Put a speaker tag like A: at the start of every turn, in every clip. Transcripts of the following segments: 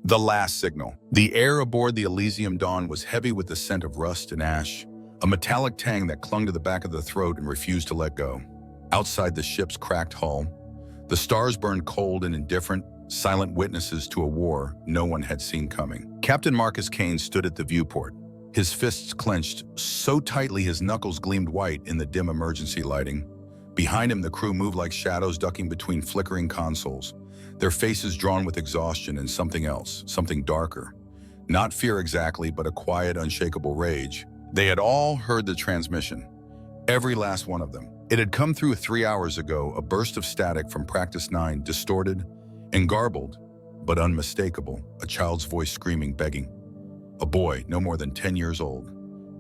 A: The last signal. The air aboard the Elysium Dawn was heavy with the scent of rust and ash, a metallic tang that clung to the back of the throat and refused to let go. Outside the ship's cracked hull, the stars burned cold and indifferent, silent witnesses to a war no one had seen coming. Captain Marcus Cain stood at the viewport, his fists clenched so tightly his knuckles gleamed white in the dim emergency lighting. Behind him, the crew moved like shadows ducking between flickering consoles, their faces drawn with exhaustion and something else, something darker. Not fear exactly, but a quiet, unshakable rage. They had all heard the transmission, every last one of them. It had come through 3 hours ago, a burst of static from Practice 9, distorted and garbled, but unmistakable, a child's voice screaming, begging. A boy, no more than 10 years old,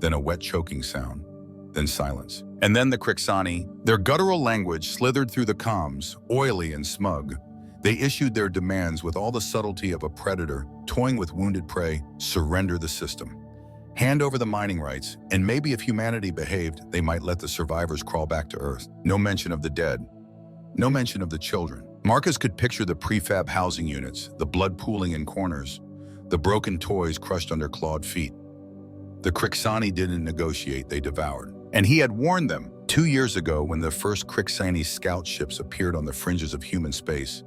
A: then a wet choking sound, then silence. And then the Cricsani, their guttural language slithered through the comms, oily and smug. They issued their demands with all the subtlety of a predator, toying with wounded prey, surrender the system. Hand over the mining rights, and maybe if humanity behaved, they might let the survivors crawl back to Earth. No mention of the dead, no mention of the children. Marcus could picture the prefab housing units, the blood pooling in corners, the broken toys crushed under clawed feet. The Cricsani didn't negotiate, they devoured. And he had warned them 2 years ago when the first Cricsani scout ships appeared on the fringes of human space.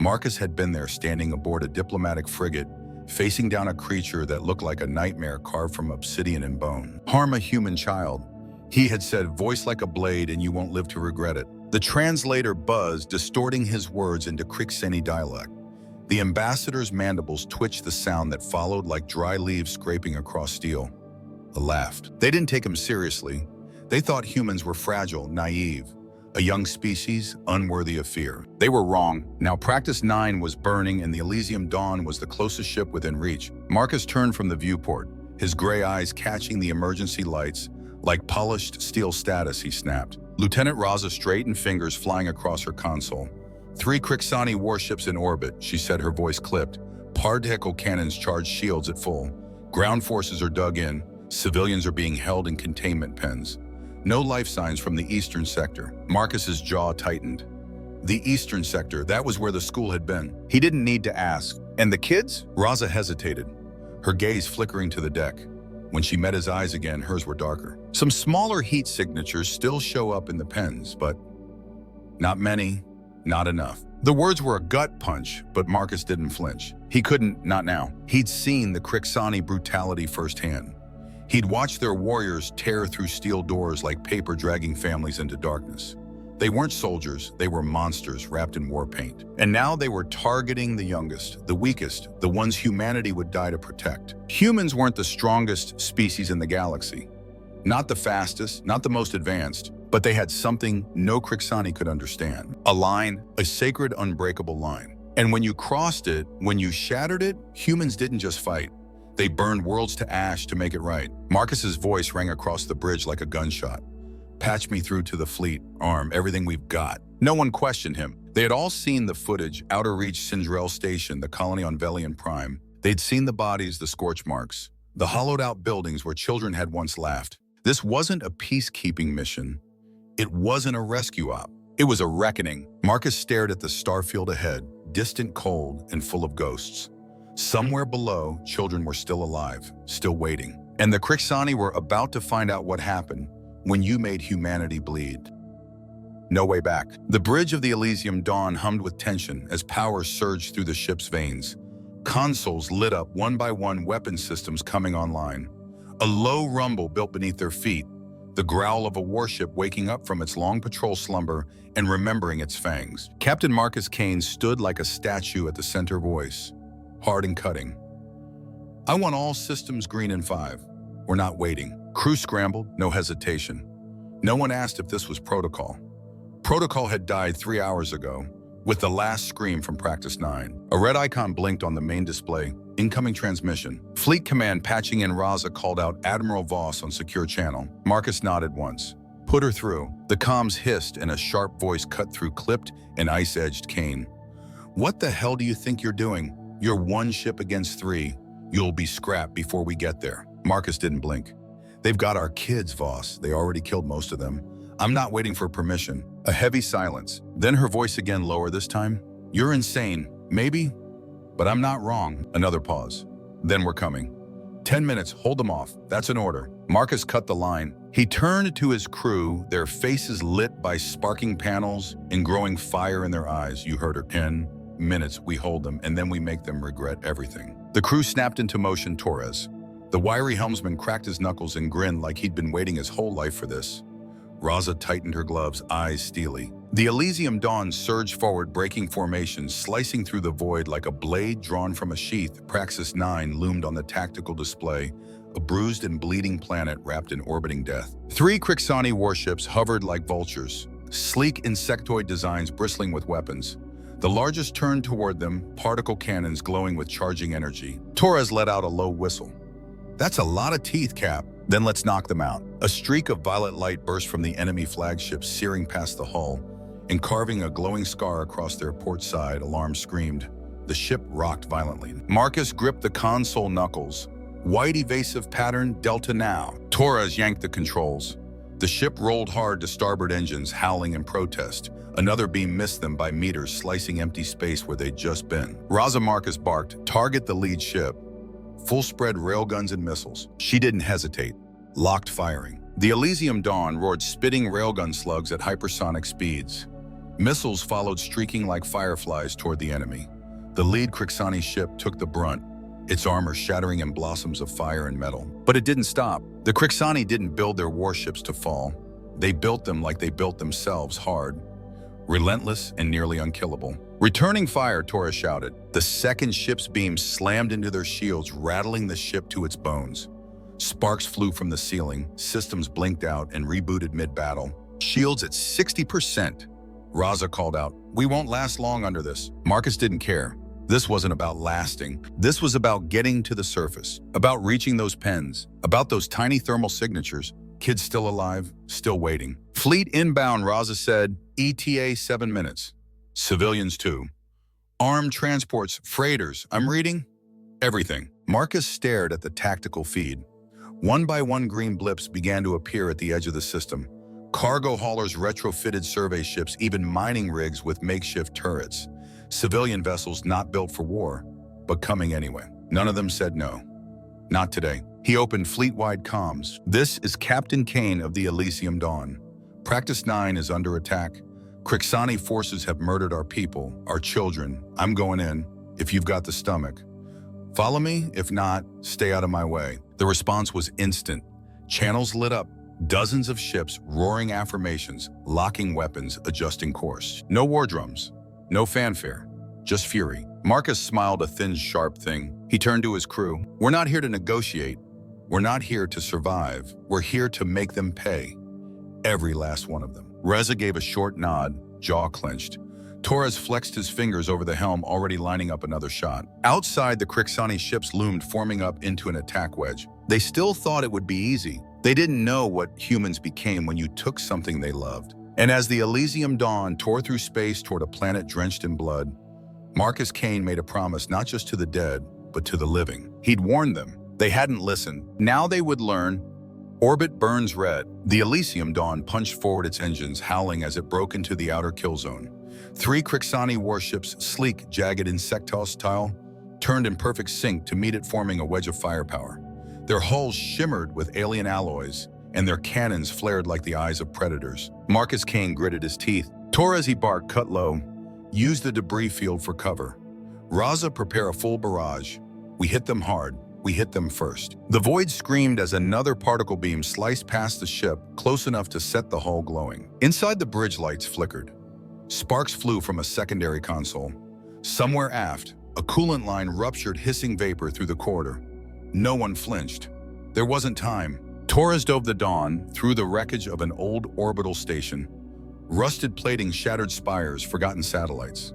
A: Marcus had been there standing aboard a diplomatic frigate, facing down a creature that looked like a nightmare carved from obsidian and bone. Harm a human child. He had said, voice like a blade and you won't live to regret it. The translator buzzed, distorting his words into Cricsani dialect. The ambassador's mandibles twitched the sound that followed like dry leaves scraping across steel. They laughed. They didn't take him seriously. They thought humans were fragile, naive, a young species unworthy of fear. They were wrong. Now Practice 9 was burning and the Elysium Dawn was the closest ship within reach. Marcus turned from the viewport, his gray eyes catching the emergency lights. Like polished steel status, he snapped. Lieutenant Raza straightened fingers flying across her console. 3 Cricsani warships in orbit, she said, her voice clipped. Particle cannons charge shields at full. Ground forces are dug in. Civilians are being held in containment pens. No life signs from the eastern sector. Marcus's jaw tightened. The eastern sector, that was where the school had been. He didn't need to ask. And the kids? Raza hesitated, her gaze flickering to the deck. When she met his eyes again, hers were darker. Some smaller heat signatures still show up in the pens, but not many, not enough. The words were a gut punch, but Marcus didn't flinch. He couldn't, not now. He'd seen the Cricsani brutality firsthand. He'd watched their warriors tear through steel doors like paper dragging families into darkness. They weren't soldiers, they were monsters wrapped in war paint. And now they were targeting the youngest, the weakest, the ones humanity would die to protect. Humans weren't the strongest species in the galaxy. Not the fastest, not the most advanced, but they had something no Cricsani could understand. A line, a sacred, unbreakable line. And when you crossed it, when you shattered it, humans didn't just fight. They burned worlds to ash to make it right. Marcus's voice rang across the bridge like a gunshot. Patch me through to the fleet, arm, everything we've got. No one questioned him. They had all seen the footage, Outer Reach Sindrel Station, the colony on Velian Prime. They'd seen the bodies, the scorch marks, the hollowed out buildings where children had once laughed. This wasn't a peacekeeping mission. It wasn't a rescue op. It was a reckoning. Marcus stared at the starfield ahead, distant, cold, and full of ghosts. Somewhere below, children were still alive, still waiting. And the Cricsani were about to find out what happened when you made humanity bleed. No way back. The bridge of the Elysium Dawn hummed with tension as power surged through the ship's veins. Consoles lit up one by one, weapon systems coming online. A low rumble built beneath their feet, the growl of a warship waking up from its long patrol slumber and remembering its fangs. Captain Marcus Cain stood like a statue at the center, voice hard and cutting. I want all systems green in 5. We're not waiting. Crew scrambled, no hesitation. No one asked if this was protocol. Protocol had died 3 hours ago, with the last scream from Practice 9. A red icon blinked on the main display. Incoming transmission. Fleet Command patching in. Raza called out Admiral Voss on secure channel. Marcus nodded once. Put her through. The comms hissed and a sharp voice cut through clipped and ice-edged Cain. What the hell do you think you're doing? You're 1 ship against 3. You'll be scrapped before we get there. Marcus didn't blink. They've got our kids, Voss. They already killed most of them. I'm not waiting for permission. A heavy silence. Then her voice again, lower this time. You're insane. Maybe But I'm not wrong. Another pause. Then we're coming. 10 minutes, hold them off. That's an order. Marcus cut the line. He turned to his crew, their faces lit by sparking panels and growing fire in their eyes. You heard her. 10 minutes, we hold them, and then we make them regret everything. The crew snapped into motion. Torres, the wiry helmsman, cracked his knuckles and grinned like he'd been waiting his whole life for this. Raza tightened her gloves, eyes steely. The Elysium Dawn surged forward, breaking formation, slicing through the void like a blade drawn from a sheath. Praxis 9 loomed on the tactical display, a bruised and bleeding planet wrapped in orbiting death. 3 Cricsani warships hovered like vultures, sleek insectoid designs bristling with weapons. The largest turned toward them, particle cannons glowing with charging energy. Torres let out a low whistle. That's a lot of teeth, Cap. Then let's knock them out. A streak of violet light burst from the enemy flagship, searing past the hull and carving a glowing scar across their port side. Alarm screamed. The ship rocked violently. Marcus gripped the console knuckles. White evasive pattern, Delta now. Torres yanked the controls. The ship rolled hard to starboard engines, howling in protest. Another beam missed them by meters, slicing empty space where they'd just been. Raza Marcus barked, target the lead ship. Full-spread railguns and missiles. She didn't hesitate, locked firing. The Elysium Dawn roared spitting railgun slugs at hypersonic speeds. Missiles followed, streaking like fireflies toward the enemy. The lead Cricsani ship took the brunt, its armor shattering in blossoms of fire and metal. But it didn't stop. The Cricsani didn't build their warships to fall. They built them like they built themselves, hard, relentless, and nearly unkillable. Returning fire, Torres shouted. The second ship's beams slammed into their shields, rattling the ship to its bones. Sparks flew from the ceiling, systems blinked out and rebooted mid-battle. Shields at 60%. Raza called out, "We won't last long under this." Marcus didn't care. This wasn't about lasting. This was about getting to the surface, about reaching those pens, about those tiny thermal signatures. Kids still alive, still waiting. Fleet inbound, Raza said. ETA 7 minutes. Civilians too. Armed transports, freighters. I'm reading everything. Marcus stared at the tactical feed. One by one, green blips began to appear at the edge of the system. Cargo haulers, retrofitted survey ships, even mining rigs with makeshift turrets. Civilian vessels not built for war, but coming anyway. None of them said no. Not today. He opened fleet-wide comms. This is Captain Cain of the Elysium Dawn. Practice 9 is under attack. Cricsani forces have murdered our people, our children. I'm going in, if you've got the stomach. Follow me? If not, stay out of my way. The response was instant. Channels lit up. Dozens of ships, roaring affirmations, locking weapons, adjusting course. No war drums, no fanfare, just fury. Marcus smiled, a thin, sharp thing. He turned to his crew. We're not here to negotiate. We're not here to survive. We're here to make them pay. Every last one of them. Reza gave a short nod, jaw clenched. Torres flexed his fingers over the helm, already lining up another shot. Outside, the Cricsani ships loomed, forming up into an attack wedge. They still thought it would be easy. They didn't know what humans became when you took something they loved. And as the Elysium Dawn tore through space toward a planet drenched in blood, Marcus Cain made a promise not just to the dead, but to the living. He'd warned them. They hadn't listened. Now they would learn. Orbit burns red. The Elysium Dawn punched forward its engines, howling as it broke into the outer kill zone. 3 Cricsani warships, sleek, jagged insectile style, turned in perfect sync to meet it, forming a wedge of firepower. Their hulls shimmered with alien alloys, and their cannons flared like the eyes of predators. Marcus Cain gritted his teeth. Torres, he barked, cut low. Use the debris field for cover. Raza, prepare a full barrage. We hit them hard. We hit them first. The void screamed as another particle beam sliced past the ship, close enough to set the hull glowing. Inside, the bridge lights flickered. Sparks flew from a secondary console. Somewhere aft, a coolant line ruptured, hissing vapor through the corridor. No one flinched. There wasn't time. Torres dove the Dawn through the wreckage of an old orbital station. Rusted plating, shattered spires, forgotten satellites.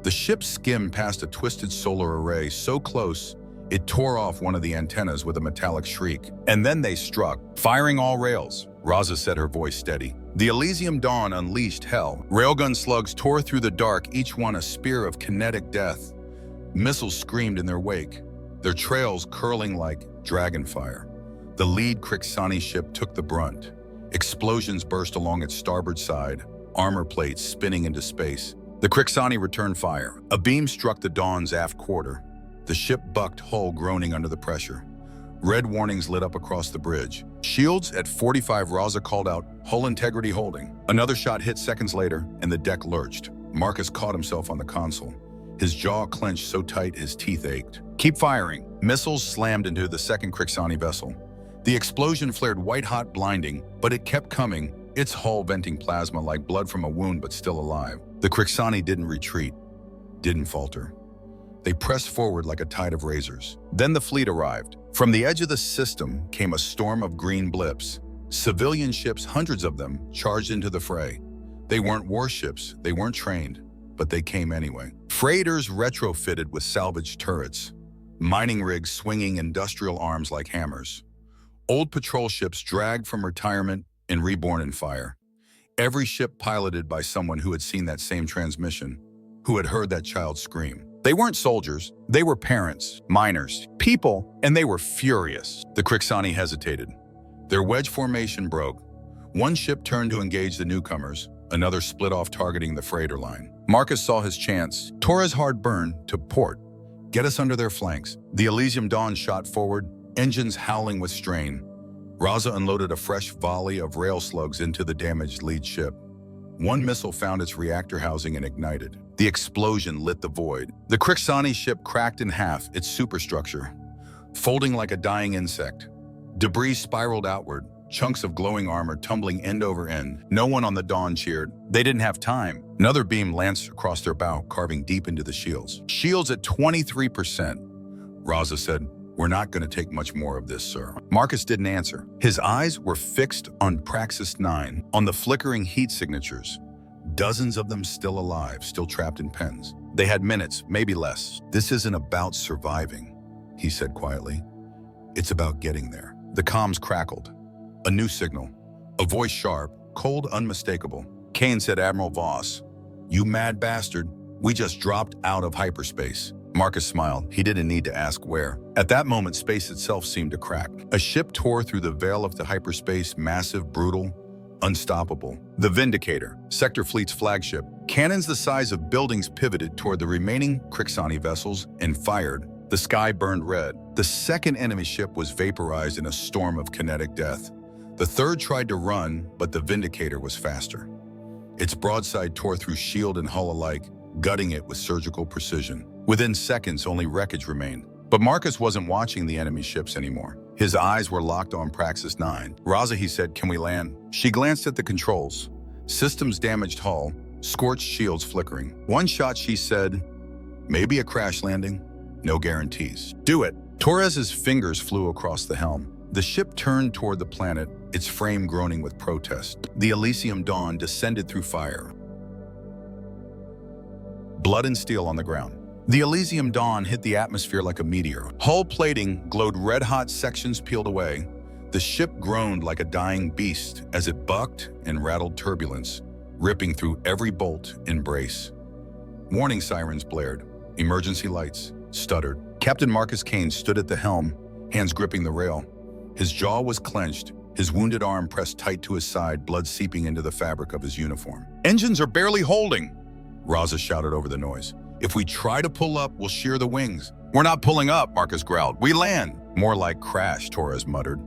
A: The ship skimmed past a twisted solar array so close, it tore off one of the antennas with a metallic shriek. And then they struck, firing all rails. Raza said, her voice steady. The Elysium Dawn unleashed hell. Railgun slugs tore through the dark, each one a spear of kinetic death. Missiles screamed in their wake, their trails curling like dragonfire. The lead Cricsani ship took the brunt. Explosions burst along its starboard side, armor plates spinning into space. The Cricsani returned fire. A beam struck the Dawn's aft quarter. The ship bucked, hull groaning under the pressure. Red warnings lit up across the bridge. Shields at 45, Raza called out, "Hull integrity holding." Another shot hit seconds later, and the deck lurched. Marcus caught himself on the console. His jaw clenched so tight his teeth ached. "Keep firing." Missiles slammed into the second Cricsani vessel. The explosion flared white-hot, blinding, but it kept coming, its hull venting plasma like blood from a wound but still alive. The Cricsani didn't retreat, didn't falter. They pressed forward like a tide of razors. Then the fleet arrived. From the edge of the system came a storm of green blips. Civilian ships, hundreds of them, charged into the fray. They weren't warships, they weren't trained, but they came anyway. Freighters retrofitted with salvaged turrets. Mining rigs swinging industrial arms like hammers. Old patrol ships dragged from retirement and reborn in fire. Every ship piloted by someone who had seen that same transmission, who had heard that child scream. They weren't soldiers, they were parents, miners, people, and they were furious. The Cricsani hesitated. Their wedge formation broke. One ship turned to engage the newcomers, another split off targeting the freighter line. Marcus saw his chance. Torres hard burn to port. Get us under their flanks. The Elysium Dawn shot forward, engines howling with strain. Raza unloaded a fresh volley of rail slugs into the damaged lead ship. One missile found its reactor housing and ignited. The explosion lit the void. The Cricsani ship cracked in half, its superstructure, folding like a dying insect. Debris spiraled outward, chunks of glowing armor tumbling end over end. No one on the Dawn cheered. They didn't have time. Another beam lanced across their bow, carving deep into the shields. Shields at 23%. Raza said, "We're not going to take much more of this, sir." Marcus didn't answer. His eyes were fixed on Praxis 9, on the flickering heat signatures. Dozens of them still alive, still trapped in pens. They had minutes, maybe less. "This isn't about surviving," he said quietly. "It's about getting there." The comms crackled. A new signal. A voice sharp, cold, unmistakable. Cain said, "Admiral Voss, you mad bastard, we just dropped out of hyperspace." Marcus smiled. He didn't need to ask where. At that moment, space itself seemed to crack. A ship tore through the veil of the hyperspace, massive, brutal, unstoppable. The Vindicator, Sector Fleet's flagship. Cannons the size of buildings pivoted toward the remaining Cricsani vessels and fired. The sky burned red. The second enemy ship was vaporized in a storm of kinetic death. The third tried to run, but the Vindicator was faster. Its broadside tore through shield and hull alike, gutting it with surgical precision. Within seconds, only wreckage remained. But Marcus wasn't watching the enemy ships anymore. His eyes were locked on Praxis 9. "Raza," he said, "can we land?" She glanced at the controls. Systems damaged hull, scorched shields flickering. One shot, she said, "Maybe a crash landing. No guarantees." "Do it." Torres's fingers flew across the helm. The ship turned toward the planet, its frame groaning with protest. The Elysium Dawn descended through fire. Blood and steel on the ground. The Elysium Dawn hit the atmosphere like a meteor. Hull plating glowed red-hot, sections peeled away. The ship groaned like a dying beast as it bucked and rattled turbulence, ripping through every bolt and brace. Warning sirens blared. Emergency lights stuttered. Captain Marcus Cain stood at the helm, hands gripping the rail. His jaw was clenched, his wounded arm pressed tight to his side, blood seeping into the fabric of his uniform. "Engines are barely holding," Raza shouted over the noise. "If we try to pull up, we'll shear the wings." "We're not pulling up," Marcus growled. "We land." "More like crash," Torres muttered,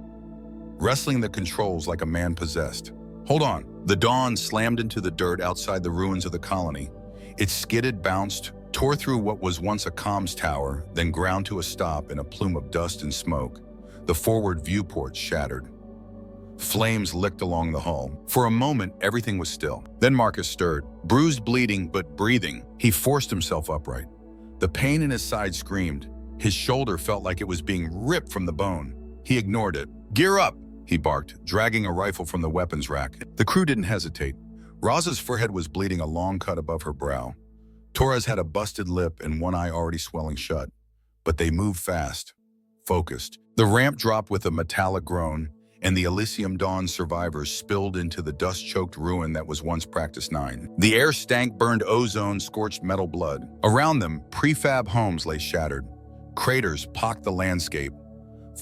A: wrestling the controls like a man possessed. "Hold on." The Dawn slammed into the dirt outside the ruins of the colony. It skidded, bounced, tore through what was once a comms tower, then ground to a stop in a plume of dust and smoke. The forward viewport shattered. Flames licked along the hull. For a moment, everything was still. Then Marcus stirred. Bruised, bleeding, but breathing, he forced himself upright. The pain in his side screamed. His shoulder felt like it was being ripped from the bone. He ignored it. "Gear up," he barked, dragging a rifle from the weapons rack. The crew didn't hesitate. Raza's forehead was bleeding, a long cut above her brow. Torres had a busted lip and one eye already swelling shut. But they moved fast, focused. The ramp dropped with a metallic groan, and the Elysium Dawn survivors spilled into the dust-choked ruin that was once Praxis 9. The air stank burned ozone, scorched metal blood. Around them, prefab homes lay shattered. Craters pocked the landscape.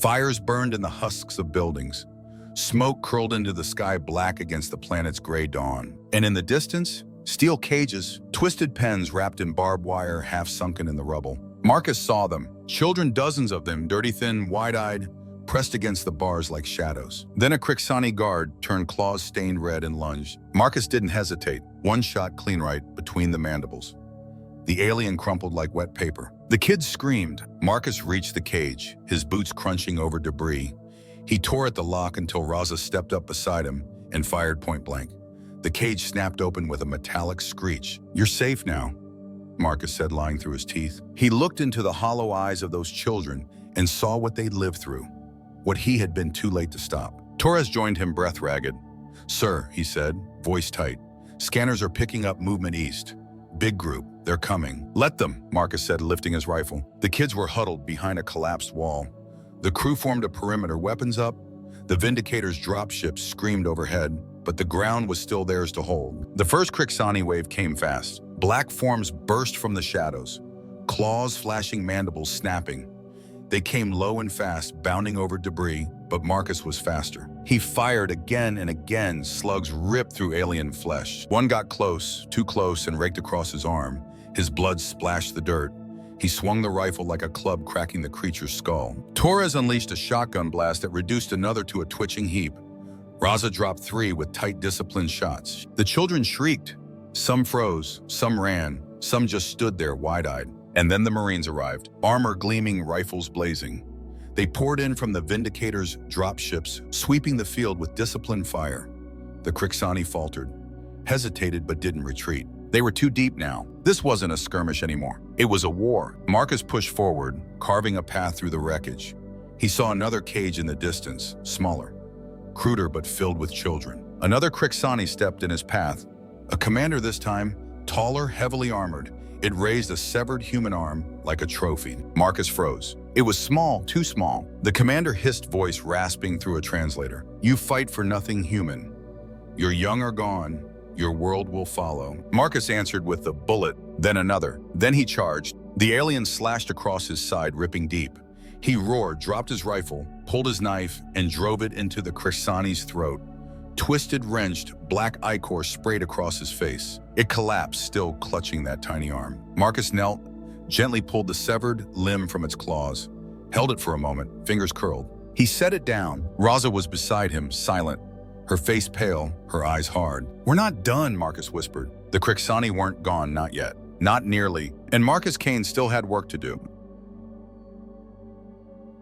A: Fires burned in the husks of buildings. Smoke curled into the sky black against the planet's gray dawn. And in the distance, Steel cages, twisted pens wrapped in barbed wire half sunken in the rubble. Marcus saw them, children, dozens of them, dirty, thin, wide-eyed, pressed against the bars like shadows. Then a Cricsani guard turned claws stained red and lunged. Marcus didn't hesitate. One shot clean right between the mandibles. The alien crumpled like wet paper. The kids screamed. Marcus reached the cage, his boots crunching over debris. He tore at the lock until Raza stepped up beside him and fired point blank. The cage snapped open with a metallic screech. "You're safe now," Marcus said, lying through his teeth. He looked into the hollow eyes of those children and saw what they'd lived through, what he had been too late to stop. Torres joined him, breath ragged. "Sir," he said, voice tight, "scanners are picking up movement east. Big group, they're coming." "Let them," Marcus said, lifting his rifle. The kids were huddled behind a collapsed wall. The crew formed a perimeter, weapons up. The Vindicator's dropships screamed overhead, but the ground was still theirs to hold. The first Cricsani wave came fast. Black forms burst from the shadows, claws flashing, mandibles snapping. They came low and fast, bounding over debris, but Marcus was faster. He fired again and again. Slugs ripped through alien flesh. One got close, too close, and raked across his arm. His blood splashed the dirt. He swung the rifle like a club, cracking the creature's skull. Torres unleashed a shotgun blast that reduced another to a twitching heap. Raza dropped 3 with tight, disciplined shots. The children shrieked. Some froze, some ran, some just stood there wide-eyed. And then the Marines arrived, armor gleaming, rifles blazing. They poured in from the Vindicator's dropships, sweeping the field with disciplined fire. The Cricsani faltered, hesitated, but didn't retreat. They were too deep now. This wasn't a skirmish anymore. It was a war. Marcus pushed forward, carving a path through the wreckage. He saw another cage in the distance, smaller, cruder but filled with children. Another Cricsani stepped in his path. A commander this time, taller, heavily armored. It raised a severed human arm like a trophy. Marcus froze. It was small, too small. The commander hissed, voice rasping through a translator. "You fight for nothing human. Your young are gone. Your world will follow." Marcus answered with a bullet, then another. Then he charged. The alien slashed across his side, ripping deep. He roared, dropped his rifle, pulled his knife, and drove it into the Cricsani's throat. Twisted, wrenched, black ichor sprayed across his face. It collapsed, still clutching that tiny arm. Marcus knelt, gently pulled the severed limb from its claws, held it for a moment, fingers curled. He set it down. Raza was beside him, silent, her face pale, her eyes hard. "We're not done," Marcus whispered. The Cricsani weren't gone, not yet. Not nearly. And Marcus Cain still had work to do.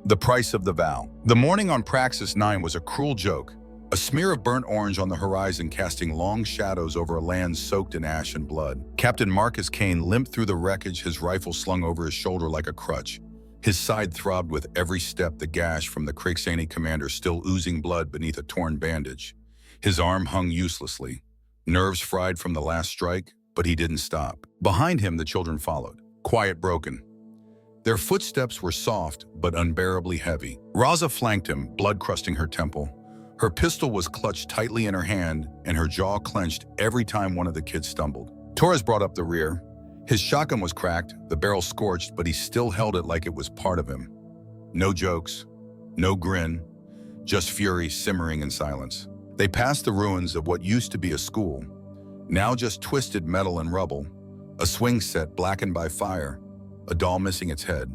A: The Price of the Vow. The morning on Praxis 9 was a cruel joke. A smear of burnt orange on the horizon, casting long shadows over a land soaked in ash and blood. Captain Marcus Cain limped through the wreckage, his rifle slung over his shoulder like a crutch. His side throbbed with every step, the gash from the Cricsani commander still oozing blood beneath a torn bandage. His arm hung uselessly, nerves fried from the last strike, but he didn't stop. Behind him, the children followed, quiet, broken. Their footsteps were soft but unbearably heavy. Raza flanked him, blood crusting her temple. Her pistol was clutched tightly in her hand, and her jaw clenched every time one of the kids stumbled. Torres brought up the rear. His shotgun was cracked, the barrel scorched, but he still held it like it was part of him. No jokes, no grin, just fury simmering in silence. They passed the ruins of what used to be a school, now just twisted metal and rubble, a swing set blackened by fire, a doll missing its head,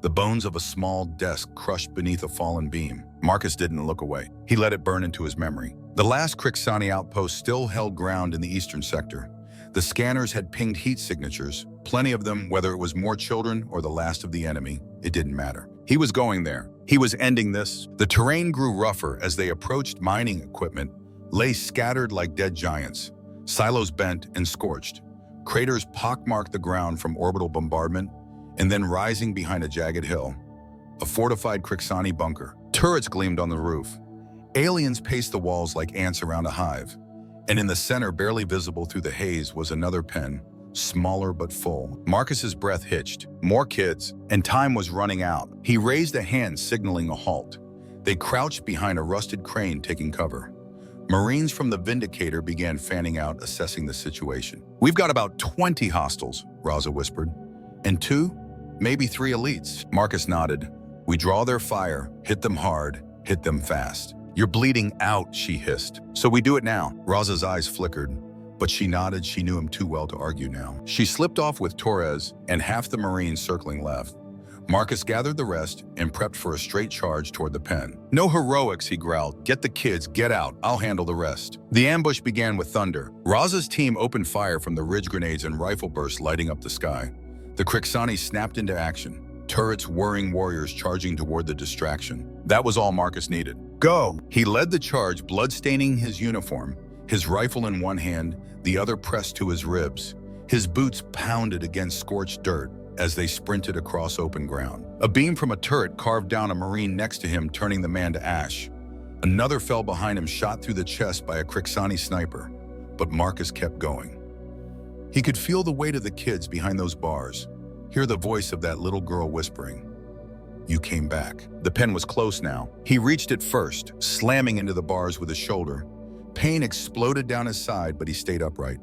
A: the bones of a small desk crushed beneath a fallen beam. Marcus didn't look away. He let it burn into his memory. The last Cricsani outpost still held ground in the eastern sector. The scanners had pinged heat signatures, plenty of them, whether it was more children or the last of the enemy. It didn't matter. He was going there. He was ending this. The terrain grew rougher as they approached. Mining equipment lay scattered like dead giants, silos bent and scorched. Craters pockmarked the ground from orbital bombardment, and then rising behind a jagged hill, a fortified Cricsani bunker. Turrets gleamed on the roof. Aliens paced the walls like ants around a hive. And in the center, barely visible through the haze, was another pen, smaller but full. Marcus's breath hitched. More kids, and time was running out. He raised a hand, signaling a halt. They crouched behind a rusted crane, taking cover. Marines from the Vindicator began fanning out, assessing the situation. "We've got about 20 hostiles," Raza whispered. "And 2, maybe 3 elites." Marcus nodded. "We draw their fire, hit them hard, hit them fast." "You're bleeding out," she hissed. "So we do it now." Raza's eyes flickered. but she nodded. She knew him too well to argue now. She slipped off with Torres and half the Marines circling left. Marcus gathered the rest and prepped for a straight charge toward the pen. "No heroics," he growled. "Get the kids, get out. I'll handle the rest." The ambush began with thunder. Raza's team opened fire from the ridge grenades and rifle bursts lighting up the sky. The Cricsani snapped into action, turrets whirring, warriors charging toward the distraction. That was all Marcus needed. "Go!" He led the charge, blood staining his uniform, his rifle in one hand, the other pressed to his ribs. His boots pounded against scorched dirt as they sprinted across open ground. A beam from a turret carved down a Marine next to him, turning the man to ash. Another fell behind him, shot through the chest by a Cricsani sniper, but Marcus kept going. He could feel the weight of the kids behind those bars, hear the voice of that little girl whispering, "You came back." The pen was close now. He reached it first, slamming into the bars with his shoulder. Pain exploded down his side, but he stayed upright.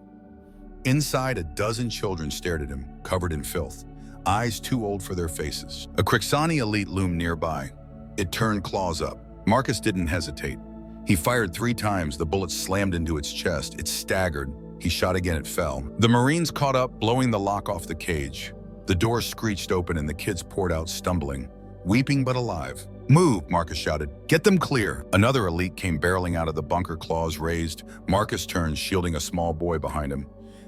A: Inside, a dozen children stared at him, covered in filth, eyes too old for their faces. A Cricsani elite loomed nearby. It turned claws up. Marcus didn't hesitate. He fired 3 times. The bullet slammed into its chest. It staggered. He shot again. It fell. The Marines caught up, blowing the lock off the cage. The door screeched open and the kids poured out, stumbling, weeping but alive. "Move," Marcus shouted. "Get them clear." Another elite came barreling out of the bunker, claws raised. Marcus turned, shielding a small boy behind him.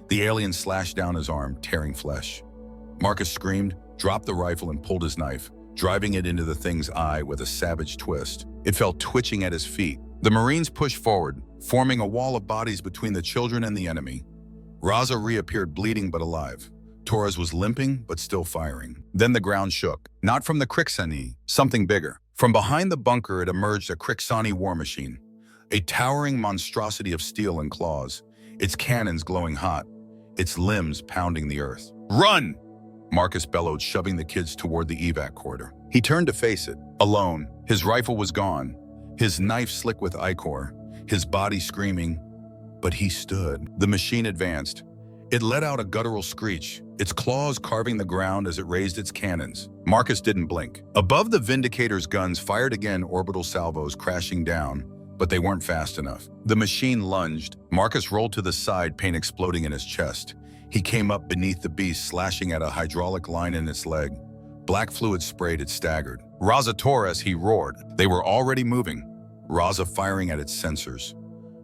A: The alien slashed down his arm, tearing flesh. Marcus screamed, dropped the rifle, and pulled his knife, driving it into the thing's eye with a savage twist. It fell twitching at his feet. The Marines pushed forward, forming a wall of bodies between the children and the enemy. Raza reappeared, bleeding but alive. Torres was limping but still firing. Then the ground shook. Not from the Cricsani, something bigger. From behind the bunker, it emerged a Cricsani war machine, a towering monstrosity of steel and claws, its cannons glowing hot, its limbs pounding the earth. "Run!" Marcus bellowed, shoving the kids toward the evac corridor. He turned to face it, alone. His rifle was gone, his knife slick with ichor, his body screaming, but he stood. The machine advanced. It let out a guttural screech, its claws carving the ground as it raised its cannons. Marcus didn't blink. Above the Vindicator's guns fired again, orbital salvos crashing down, but they weren't fast enough. The machine lunged. Marcus rolled to the side, pain exploding in his chest. He came up beneath the beast, slashing at a hydraulic line in its leg. Black fluid sprayed, it staggered. "Raza, Torres," he roared. They were already moving. Raza firing at its sensors.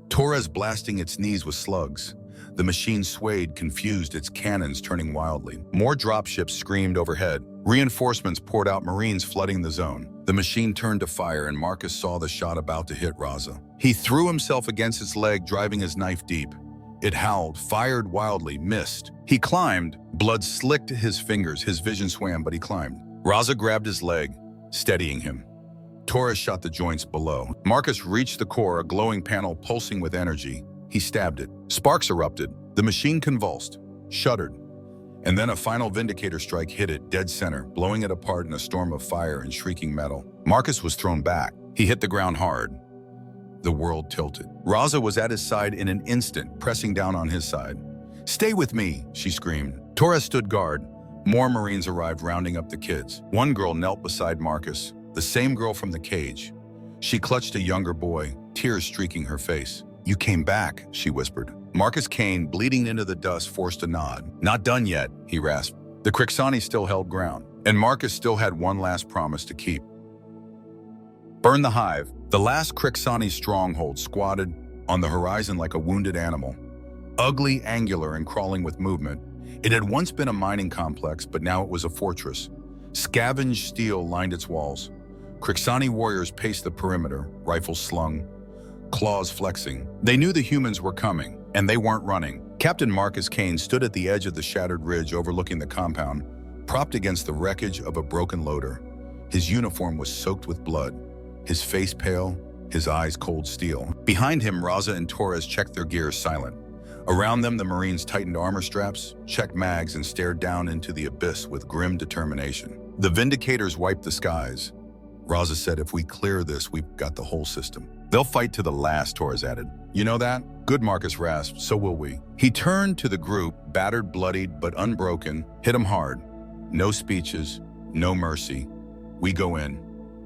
A: Torres blasting its knees with slugs. The machine swayed, confused, its cannons turning wildly. More dropships screamed overhead. Reinforcements poured out, Marines flooding the zone. The machine turned to fire, and Marcus saw the shot about to hit Raza. He threw himself against its leg, driving his knife deep. It howled, fired wildly, missed. He climbed. Blood slicked his fingers. His vision swam, but he climbed. Raza grabbed his leg, steadying him. Torres shot the joints below. Marcus reached the core, a glowing panel pulsing with energy. He stabbed it. Sparks erupted. The machine convulsed, shuddered. And then a final Vindicator strike hit it dead center, blowing it apart in a storm of fire and shrieking metal. Marcus was thrown back. He hit the ground hard. The world tilted. Raza was at his side in an instant, pressing down on his side. "Stay with me," she screamed. Torres stood guard. More Marines arrived, rounding up the kids. One girl knelt beside Marcus, the same girl from the cage. She clutched a younger boy, tears streaking her face. "You came back," she whispered. Marcus Cain, bleeding into the dust, forced a nod. "Not done yet," he rasped. The Cricsani still held ground, and Marcus still had one last promise to keep. Burn the Hive. The last Cricsani stronghold squatted on the horizon like a wounded animal. Ugly, angular, and crawling with movement, it had once been a mining complex, but now it was a fortress. Scavenged steel lined its walls. Cricsani warriors paced the perimeter, rifles slung, claws flexing. They knew the humans were coming, and they weren't running. Captain Marcus Cain stood at the edge of the shattered ridge overlooking the compound, propped against the wreckage of a broken loader. His uniform was soaked with blood, his face pale, his eyes cold steel. Behind him, Raza and Torres checked their gears, silent. Around them, the Marines tightened armor straps, checked mags, and stared down into the abyss with grim determination. The Vindicators wiped the skies. Raza said, "If we clear this, we've got the whole system." "They'll fight to the last," Torres added. "You know that?" "Good," Marcus rasped. "So will we." He turned to the group, battered, bloodied, but unbroken. "Hit 'em hard. No speeches, no mercy. We go in.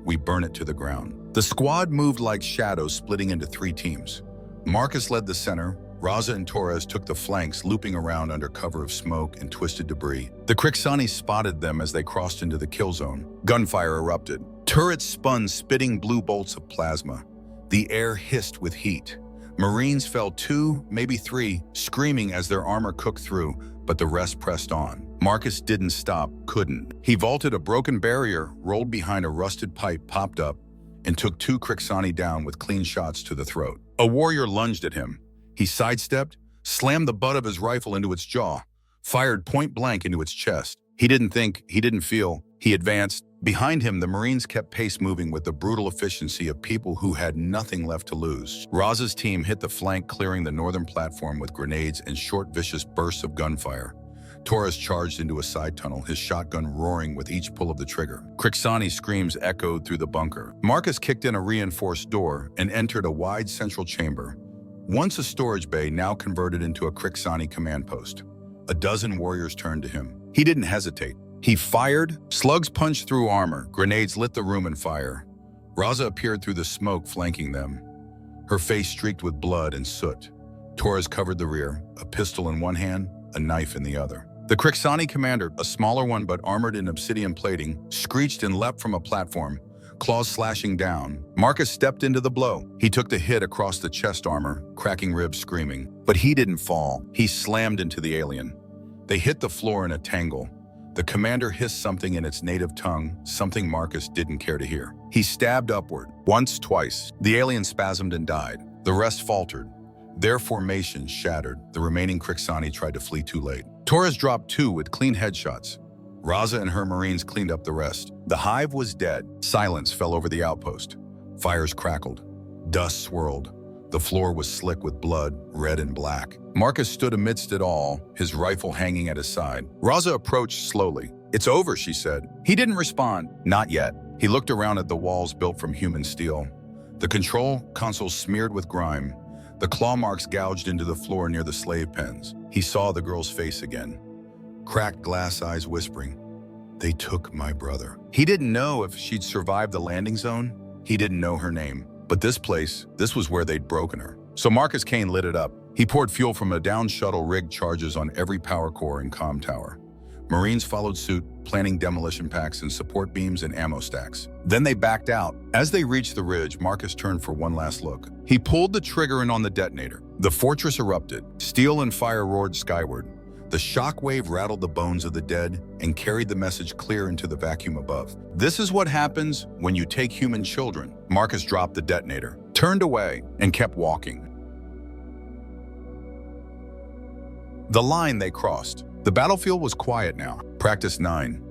A: We burn it to the ground." The squad moved like shadows, splitting into 3 teams. Marcus led the center, Raza and Torres took the flanks, looping around under cover of smoke and twisted debris. The Cricsani spotted them as they crossed into the kill zone. Gunfire erupted. Turrets spun, spitting blue bolts of plasma. The air hissed with heat. Marines fell 2, maybe 3, screaming as their armor cooked through, but the rest pressed on. Marcus didn't stop, couldn't. He vaulted a broken barrier, rolled behind a rusted pipe, popped up, and took 2 Cricsani down with clean shots to the throat. A warrior lunged at him. He sidestepped, slammed the butt of his rifle into its jaw, fired point blank into its chest. He didn't think, he didn't feel. He advanced. Behind him, the Marines kept pace, moving with the brutal efficiency of people who had nothing left to lose. Raza's team hit the flank, clearing the northern platform with grenades and short, vicious bursts of gunfire. Torres charged into a side tunnel, his shotgun roaring with each pull of the trigger. Cricsani screams echoed through the bunker. Marcus kicked in a reinforced door and entered a wide central chamber. Once a storage bay, now converted into a Cricsani command post. A dozen warriors turned to him. He didn't hesitate. He fired. Slugs punched through armor. Grenades lit the room in fire. Raza appeared through the smoke, flanking them. Her face streaked with blood and soot. Torres covered the rear, a pistol in one hand, a knife in the other. The Cricsani commander, a smaller one but armored in obsidian plating, screeched and leapt from a platform, claws slashing down. Marcus stepped into the blow. He took the hit across the chest armor, cracking ribs, screaming. But he didn't fall. He slammed into the alien. They hit the floor in a tangle. The commander hissed something in its native tongue, something Marcus didn't care to hear. He stabbed upward, once, twice. The alien spasmed and died. The rest faltered. Their formation shattered. The remaining Cricsani tried to flee too late. Torres dropped 2 with clean headshots. Raza and her Marines cleaned up the rest. The hive was dead. Silence fell over the outpost. Fires crackled. Dust swirled. The floor was slick with blood, red and black. Marcus stood amidst it all, his rifle hanging at his side. Raza approached slowly. "It's over," she said. He didn't respond. Not yet. He looked around at the walls built from human steel. The control console smeared with grime. The claw marks gouged into the floor near the slave pens. He saw the girl's face again. Cracked glass eyes whispering, "They took my brother." He didn't know if she'd survived the landing zone. He didn't know her name. But this place, this was where they'd broken her. So Marcus Cain lit it up. He poured fuel from a down shuttle, rigged charges on every power core and comm tower. Marines followed suit, planting demolition packs and support beams and ammo stacks. Then they backed out. As they reached the ridge, Marcus turned for one last look. He pulled the trigger and on the detonator. The fortress erupted. Steel and fire roared skyward. The shockwave rattled the bones of the dead and carried the message clear into the vacuum above. This is what happens when you take human children. Marcus dropped the detonator, turned away, and kept walking. The line they crossed. The battlefield was quiet now. Practice 9.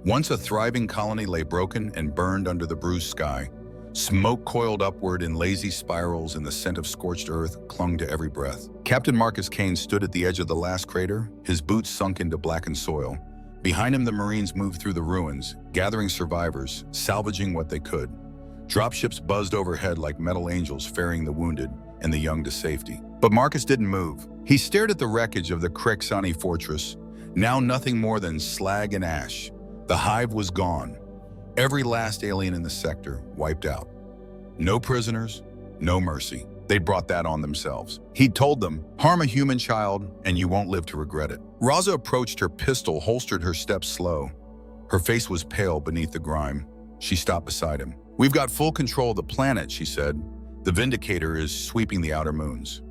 A: Once a thriving colony lay broken and burned under the bruised sky. Smoke coiled upward in lazy spirals, and the scent of scorched earth clung to every breath. Captain Marcus Cain stood at the edge of the last crater, his boots sunk into blackened soil. Behind him, the Marines moved through the ruins, gathering survivors, salvaging what they could. Dropships buzzed overhead like metal angels, ferrying the wounded and the young to safety. But Marcus didn't move. He stared at the wreckage of the Cricsani fortress, now nothing more than slag and ash. The hive was gone. Every last alien in the sector wiped out. No prisoners, no mercy. They'd brought that on themselves. He'd told them, "Harm a human child and you won't live to regret it." Raza approached, her pistol holstered, her steps slow. Her face was pale beneath the grime. She stopped beside him. "We've got full control of the planet," she said. "The Vindicator is sweeping the outer moons.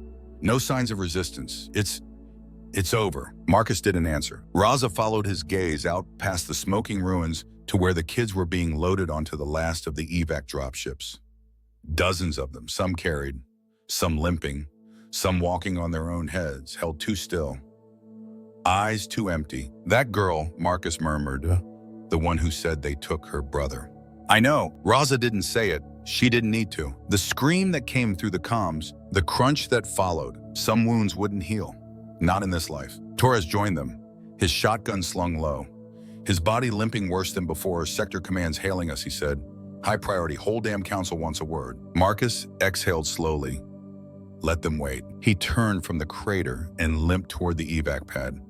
A: No signs of resistance. It's over." Marcus didn't answer. Raza followed his gaze out past the smoking ruins to where the kids were being loaded onto the last of the evac dropships. Dozens of them, some carried, some limping, some walking on their own heads, held too still. Eyes too empty. "That girl," Marcus murmured, "the one who said they took her brother." "I know." Raza didn't say it. She didn't need to. The scream that came through the comms, the crunch that followed. Some wounds wouldn't heal. Not in this life. Torres joined them, his shotgun slung low. His body limping worse than before. "Sector command's hailing us," he said. "High priority, whole damn council wants a word." Marcus exhaled slowly. Let them wait. He turned from the crater and limped toward the evac pad.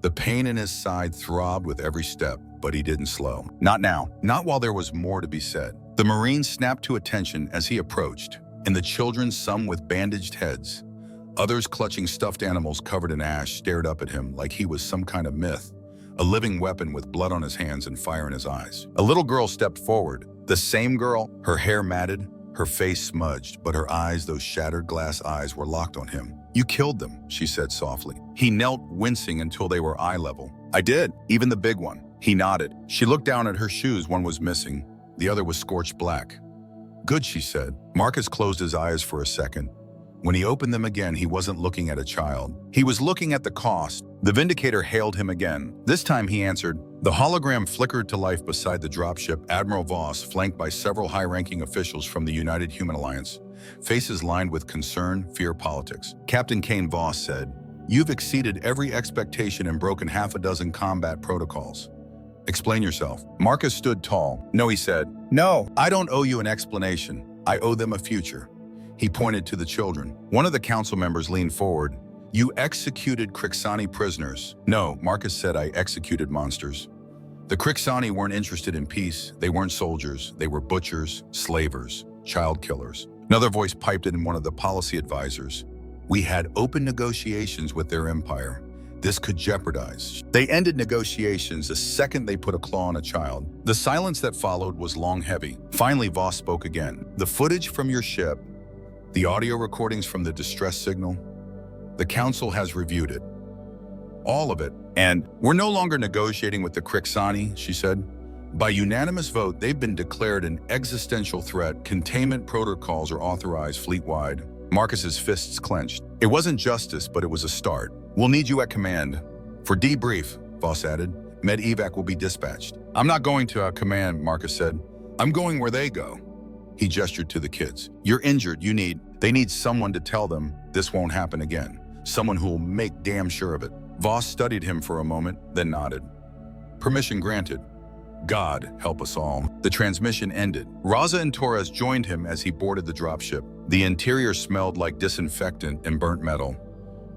A: The pain in his side throbbed with every step, but he didn't slow. Not now. Not while there was more to be said. The Marines snapped to attention as he approached, and the children, some with bandaged heads, Others, clutching stuffed animals covered in ash, stared up at him like he was some kind of myth, a living weapon with blood on his hands and fire in his eyes. A little girl stepped forward. The same girl, her hair matted, her face smudged, but her eyes, those shattered glass eyes, were locked on him. "You killed them," she said softly. He knelt, wincing until they were eye level. "I did, even the big one." He nodded. She looked down at her shoes. One was missing. The other was scorched black. "Good," she said. Marcus closed his eyes for a second. When he opened them again, he wasn't looking at a child. He was looking at the cost. The Vindicator hailed him again. This time he answered. The hologram flickered to life beside the dropship. Admiral Voss, flanked by several high-ranking officials from the United Human Alliance, faces lined with concern, fear, politics. Captain Cain, Voss said, "You've exceeded every expectation and broken half a dozen combat protocols. Explain yourself." Marcus stood tall. "No," he said. "No, I don't owe you an explanation. I owe them a future." He pointed to the children. One of the council members leaned forward. "You executed Cricsani prisoners." "No," Marcus said, "I executed monsters." The Cricsani weren't interested in peace. They weren't soldiers. They were butchers, slavers, child killers. Another voice piped in, one of the policy advisors. "We had open negotiations with their empire. This could jeopardize." They ended negotiations the second they put a claw on a child. The silence that followed was long, heavy. Finally, Voss spoke again. "The footage from your ship, the audio recordings from the distress signal, the council has reviewed it. All of it. And we're no longer negotiating with the Cricsani," she said. "By unanimous vote, they've been declared an existential threat. Containment protocols are authorized fleet-wide." Marcus's fists clenched. It wasn't justice, but it was a start. "We'll need you at command." "For debrief," Voss added. "Med-evac will be dispatched." "I'm not going to command," Marcus said. "I'm going where they go." He gestured to the kids. "You're injured. They need someone to tell them this won't happen again. Someone who will make damn sure of it." Voss studied him for a moment, then nodded. "Permission granted. God help us all." The transmission ended. Raza and Torres joined him as he boarded the dropship. The interior smelled like disinfectant and burnt metal.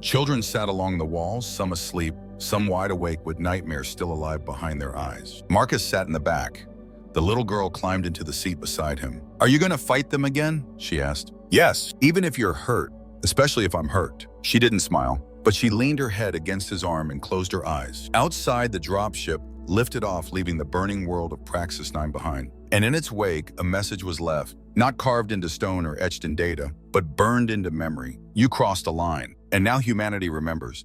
A: Children sat along the walls, some asleep, some wide awake with nightmares still alive behind their eyes. Marcus sat in the back. The little girl climbed into the seat beside him. "Are you going to fight them again?" she asked. "Yes, even if you're hurt, especially if I'm hurt." She didn't smile, but she leaned her head against his arm and closed her eyes. Outside, the dropship lifted off, leaving the burning world of Praxis 9 behind. And in its wake, a message was left, not carved into stone or etched in data, but burned into memory. "You crossed a line, and now humanity remembers.